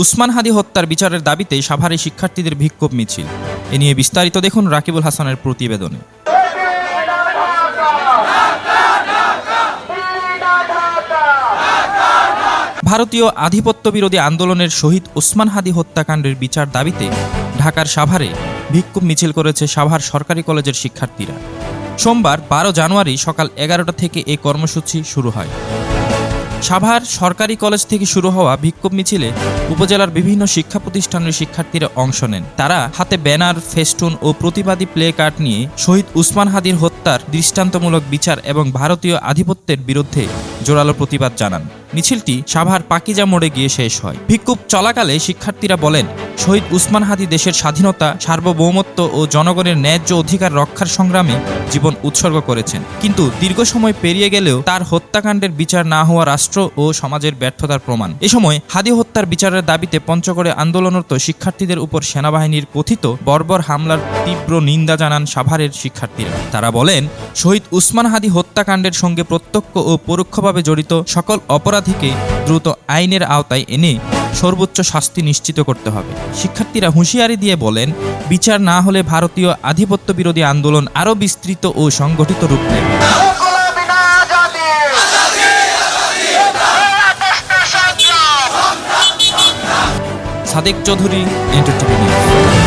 উসমান হাদি হত্যার বিচারের দাবিতে সাভারে শিক্ষার্থীদের বিক্ষোভ মিছিল। এ নিয়ে বিস্তারিত দেখুন রাকিবুল হাসানের প্রতিবেদনে। ভারতীয় আধিপত্য বিরোধী আন্দোলনের শহীদ উসমান হাদি হত্যাকাণ্ডের বিচার দাবিতে ঢাকার সাভারে বিক্ষোভ মিছিল করেছে সাভার সরকারি কলেজের শিক্ষার্থীরা। সোমবার 12 জানুয়ারি সকাল 11টা থেকে এই কর্মসূচি শুরু হয়। সাভার সরকারি কলেজ থেকে শুরু হওয়া বিক্ষোভ মিছিলে উপজেলার বিভিন্ন শিক্ষা প্রতিষ্ঠানের শিক্ষার্থীরা অংশ নেন। তারা হাতে ব্যানার, ফেস্টুন ও প্রতিবাদী প্লে কার্ড নিয়ে শহীদ উসমান হাদির হত্যার দৃষ্টান্তমূলক বিচার এবং ভারতীয় আধিপত্যের বিরুদ্ধে জোরালো প্রতিবাদ জানান। মিছিলটি সাভার পাকিজা মোড়ে গিয়ে শেষ হয়। বিক্ষোভ চলাকালে শিক্ষার্থীরা বলেন, শহীদ উসমান হাদি দেশের স্বাধীনতা, সার্বভৌমত্ব ও জনগণের ন্যায্য অধিকার রক্ষার সংগ্রামে জীবন উৎসর্গ করেছেন। কিন্তু দীর্ঘ সময় পেরিয়ে গেলেও তার হত্যাকাণ্ডের বিচার না হওয়া রাষ্ট্র ও সমাজের ব্যর্থতার প্রমাণ। এ সময় হাদি হত্যার বিচারের দাবিতে পঞ্চগড়ে আন্দোলনরত শিক্ষার্থীদের উপর সেনাবাহিনীর কথিত বর্বর হামলার তীব্র নিন্দা জানান সাভারের শিক্ষার্থীরা। তারা বলেন, শহীদ উসমান হাদি হত্যাকাণ্ডের সঙ্গে প্রত্যক্ষ ও পরোক্ষভাবে জড়িত সকল অপরাধীকে দ্রুত আইনের আওতায় এনে সর্বোচ্চ শাস্তি নিশ্চিত করতে হবে। শিক্ষার্থীরা হুঁশিয়ারি দিয়ে বলেন, বিচার না হলে ভারতীয় আধিপত্য বিরোধী আন্দোলন আরও বিস্তৃত ও সংগঠিত রূপ নেবে। সাদেক চৌধুরী, এন্টারটেইনমেন্ট।